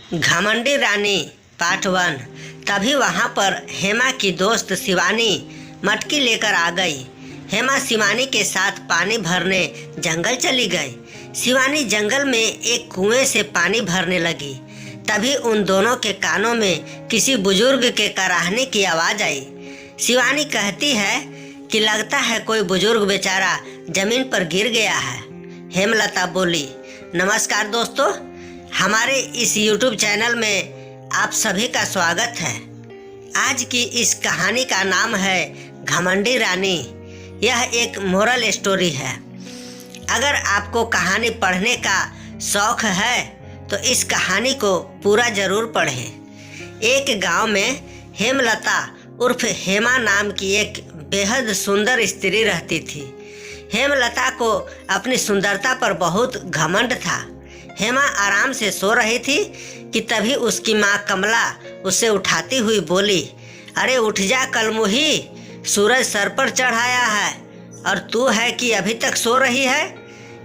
घमंडी रानी पार्ट 1। तभी वहाँ पर हेमा की दोस्त शिवानी मटकी लेकर आ गई। हेमा शिवानी के साथ पानी भरने जंगल चली गई। शिवानी जंगल में एक कुएं से पानी भरने लगी। तभी उन दोनों के कानों में किसी बुजुर्ग के कराहने की आवाज़ आई। शिवानी कहती है कि लगता है कोई बुजुर्ग बेचारा जमीन पर गिर गया है। हेमलता बोली, नमस्कार दोस्तों, हमारे इस YouTube चैनल में आप सभी का स्वागत है। आज की इस कहानी का नाम है घमंडी रानी। यह एक मोरल स्टोरी है। अगर आपको कहानी पढ़ने का शौक है तो इस कहानी को पूरा जरूर पढ़ें। एक गांव में हेमलता उर्फ हेमा नाम की एक बेहद सुंदर स्त्री रहती थी। हेमलता को अपनी सुंदरता पर बहुत घमंड था। हेमा आराम से सो रही थी कि तभी उसकी माँ कमला उसे उठाती हुई बोली, अरे उठ जा कलमुही, सूरज सर पर चढ़ाया है और तू है कि अभी तक सो रही है।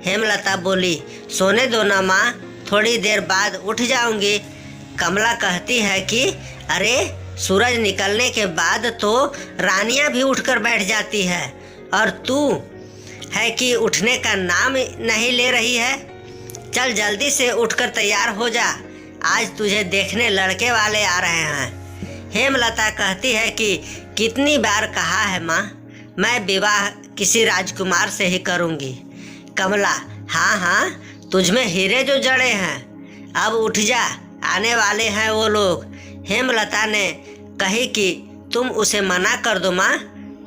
हेमलता बोली, सोने दो ना माँ, थोड़ी देर बाद उठ जाऊंगी। कमला कहती है कि अरे सूरज निकलने के बाद तो रानियां भी उठकर बैठ जाती है और तू है कि उठने का नाम नहीं ले रही है। चल जल्दी से उठकर तैयार हो जा, आज तुझे देखने लड़के वाले आ रहे हैं। हेमलता कहती है कि कितनी बार कहा है माँ, मैं विवाह किसी राजकुमार से ही करूँगी। कमला, हाँ हाँ, तुझमें हीरे जो जड़े हैं, अब उठ जा, आने वाले हैं वो लोग। हेमलता ने कही कि तुम उसे मना कर दो माँ।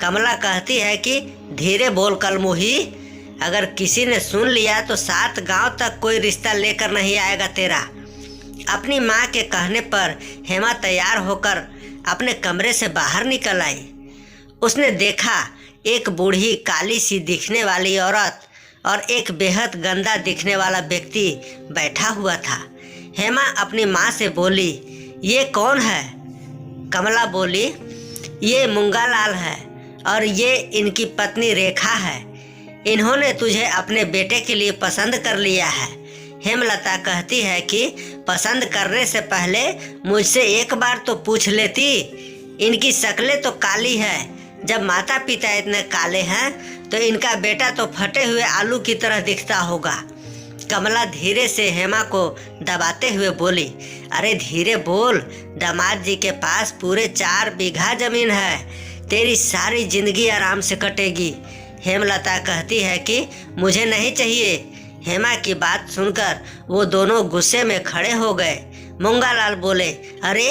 कमला कहती है कि धीरे बोल कलमुही, अगर किसी ने सुन लिया तो 7 गांव तक कोई रिश्ता लेकर नहीं आएगा तेरा। अपनी माँ के कहने पर हेमा तैयार होकर अपने कमरे से बाहर निकल आई। उसने देखा एक बूढ़ी काली सी दिखने वाली औरत और एक बेहद गंदा दिखने वाला व्यक्ति बैठा हुआ था। हेमा अपनी माँ से बोली, ये कौन है? कमला बोली, ये मूंगालाल है और ये इनकी पत्नी रेखा है। इन्होंने तुझे अपने बेटे के लिए पसंद कर लिया है। हेमलता कहती है कि पसंद करने से पहले मुझसे एक बार तो पूछ लेती। इनकी शक्लें तो काली है, जब माता पिता इतने काले हैं तो इनका बेटा तो फटे हुए आलू की तरह दिखता होगा। कमला धीरे से हेमा को दबाते हुए बोली, अरे धीरे बोल, दामाद जी के पास पूरे 4 बीघा जमीन है, तेरी सारी जिंदगी आराम से कटेगी। हेमलता कहती है कि मुझे नहीं चाहिए। हेमा की बात सुनकर वो दोनों गुस्से में खड़े हो गए। मूंगालाल बोले, अरे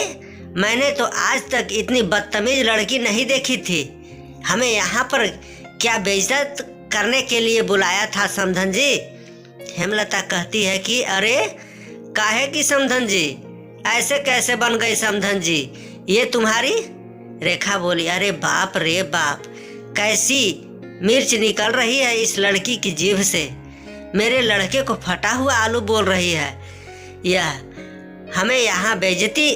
मैंने तो आज तक इतनी बदतमीज लड़की नहीं देखी थी। हमें यहाँ पर क्या बेइज्जत करने के लिए बुलाया था समधन जी? हेमलता कहती है कि अरे काहे की समधन जी, ऐसे कैसे बन गई समधन जी, ये तुम्हारी? रेखा बोली, अरे बाप रे बाप, कैसी मिर्च निकल रही है इस लड़की की जीभ से। मेरे लड़के को फटा हुआ आलू बोल रही है। यह हमें यहाँ बेइज्जती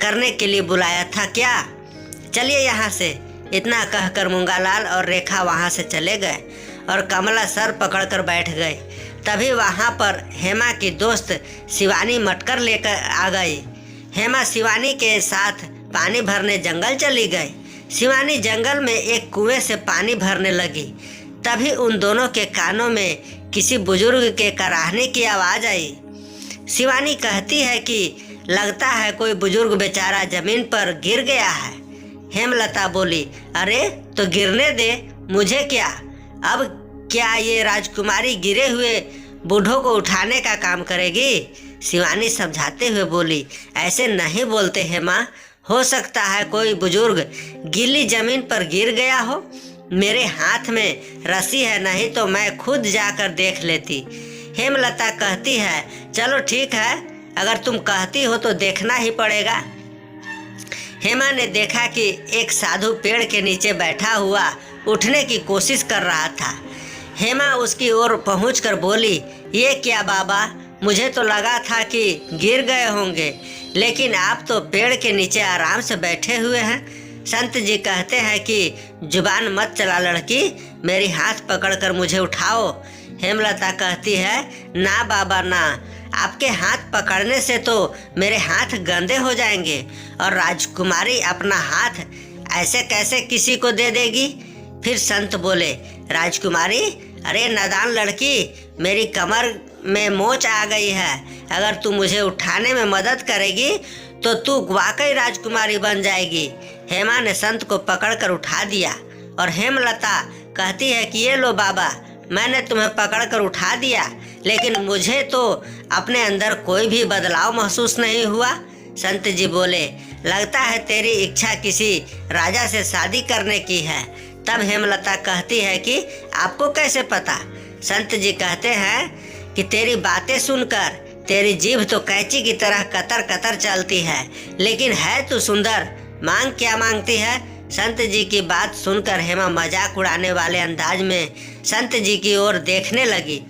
करने के लिए बुलाया था क्या? चलिए यहाँ से। इतना कहकर मूंगालाल और रेखा वहाँ से चले गए और कमला सर पकड़कर बैठ गई। तभी वहाँ पर हेमा की दोस्त शिवानी मटकर लेकर आ गई। हेमा शिवानी के साथ पानी भरने जंगल चली गई। शिवानी जंगल में एक कुएं से पानी भरने लगी। तभी उन दोनों के कानों में किसी बुजुर्ग के कराहने की आवाज़ आई। शिवानी कहती है कि लगता है कोई बुजुर्ग बेचारा जमीन पर गिर गया है। हेमलता बोली, अरे तो गिरने दे, मुझे क्या। अब क्या ये राजकुमारी गिरे हुए बूढ़ों को उठाने का काम करेगी? शिवानी समझाते हुए बोली, ऐसे नहीं बोलते हेमा, हो सकता है कोई बुजुर्ग गीली जमीन पर गिर गया हो। मेरे हाथ में रस्सी है, नहीं तो मैं खुद जाकर देख लेती। हेमलता कहती है, चलो ठीक है, अगर तुम कहती हो तो देखना ही पड़ेगा। हेमा ने देखा कि एक साधु पेड़ के नीचे बैठा हुआ उठने की कोशिश कर रहा था। हेमा उसकी ओर पहुंचकर बोली, ये क्या बाबा, मुझे तो लगा था कि गिर गए होंगे, लेकिन आप तो पेड़ के नीचे आराम से बैठे हुए हैं। संत जी कहते हैं कि जुबान मत चला लड़की, मेरी हाथ पकड़कर मुझे उठाओ। हेमलता कहती है, ना बाबा ना, आपके हाथ पकड़ने से तो मेरे हाथ गंदे हो जाएंगे और राजकुमारी अपना हाथ ऐसे कैसे किसी को दे देगी। फिर संत बोले, राजकुमारी, अरे नादान लड़की, मेरी कमर में मोच आ गई है। अगर तू मुझे उठाने में मदद करेगी तो तू वाकई राजकुमारी बन जाएगी। हेमा ने संत को पकड़कर उठा दिया और हेमलता कहती है कि ये लो बाबा, मैंने तुम्हें पकड़कर उठा दिया, लेकिन मुझे तो अपने अंदर कोई भी बदलाव महसूस नहीं हुआ। संत जी बोले, लगता है तेरी इच्छा किसी राजा से शादी करने की है। तब हेमलता कहती है कि आपको कैसे पता। संत जी कहते हैं कि तेरी बातें सुनकर तेरी जीभ तो कैंची की तरह कतर कतर चलती है, लेकिन है तू सुंदर। मांग क्या मांगती है। संत जी की बात सुनकर हेमा मजाक उड़ाने वाले अंदाज में संत जी की ओर देखने लगी।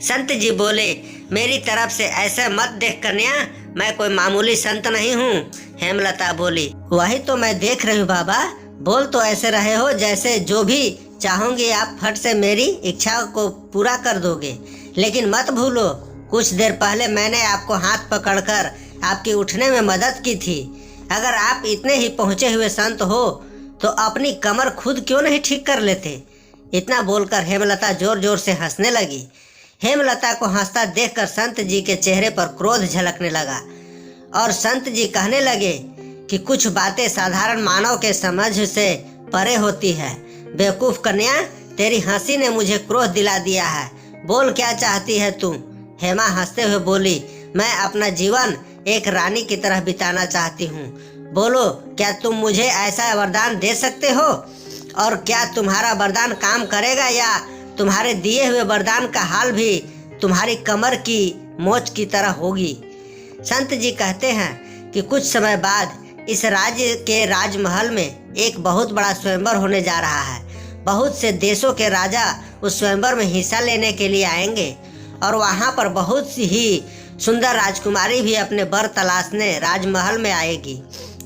संत जी बोले, मेरी तरफ से ऐसे मत देख कन्या, मैं कोई मामूली संत नहीं हूँ। हेमलता बोली, वही तो मैं देख रही हूँ बाबा, बोल तो ऐसे रहे हो जैसे जो भी चाहोगे आप फट से मेरी इच्छा को पूरा कर दोगे। लेकिन मत भूलो, कुछ देर पहले मैंने आपको हाथ पकड़कर आपके उठने में मदद की थी। अगर आप इतने ही पहुँचे हुए संत हो तो अपनी कमर खुद क्यों नहीं ठीक कर लेते। इतना बोलकर हेमलता जोर जोर से हंसने लगी। हेमलता को हंसता देखकर संत जी के चेहरे पर क्रोध झलकने लगा और संत जी कहने लगे कि कुछ बातें साधारण मानव के समझ से परे होती है। बेवकूफ कन्या, तेरी हंसी ने मुझे क्रोध दिला दिया है। बोल क्या चाहती है तू। हेमा हंसते हुए बोली, मैं अपना जीवन एक रानी की तरह बिताना चाहती हूँ। बोलो, क्या तुम मुझे ऐसा वरदान दे सकते हो? और क्या तुम्हारा वरदान काम करेगा या तुम्हारे दिए हुए वरदान का हाल भी तुम्हारी कमर की मोच की तरह होगी। संत जी कहते हैं कि कुछ समय बाद इस राज्य के राजमहल में एक बहुत बड़ा स्वयंवर होने जा रहा है। बहुत से देशों के राजा उस स्वयंवर में हिस्सा लेने के लिए आएंगे और वहाँ पर बहुत सी ही सुंदर राजकुमारी भी अपने वर तलाशने राजमहल में आएगी।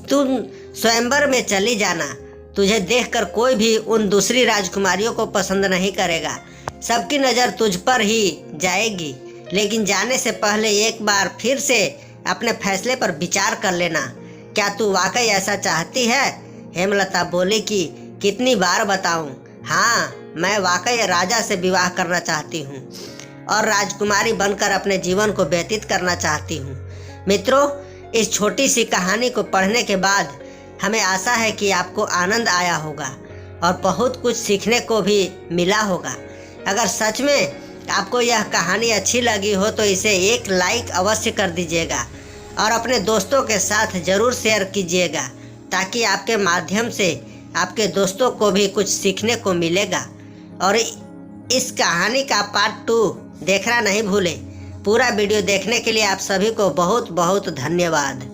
तुम स्वयंवर में चली जाना। तुझे देखकर कोई भी उन दूसरी राजकुमारियों को पसंद नहीं करेगा। सबकी नज़र तुझ पर ही जाएगी, लेकिन जाने से पहले एक बार फिर से अपने फैसले पर विचार कर लेना। क्या तू वाकई ऐसा चाहती है? हेमलता बोली कि कितनी बार बताऊं? हाँ, मैं वाकई राजा से विवाह करना चाहती हूँ और राजकुमारी बनकर अपने जीवन को व्यतीत करना चाहती हूँ। मित्रों, इस छोटी सी कहानी को पढ़ने के बाद हमें आशा है कि आपको आनंद आया होगा और बहुत कुछ सीखने को भी मिला होगा। अगर सच में आपको यह कहानी अच्छी लगी हो तो इसे एक लाइक अवश्य कर दीजिएगा और अपने दोस्तों के साथ ज़रूर शेयर कीजिएगा, ताकि आपके माध्यम से आपके दोस्तों को भी कुछ सीखने को मिलेगा। और इस कहानी का पार्ट 2 देखना नहीं भूलें। पूरा वीडियो देखने के लिए आप सभी को बहुत बहुत धन्यवाद।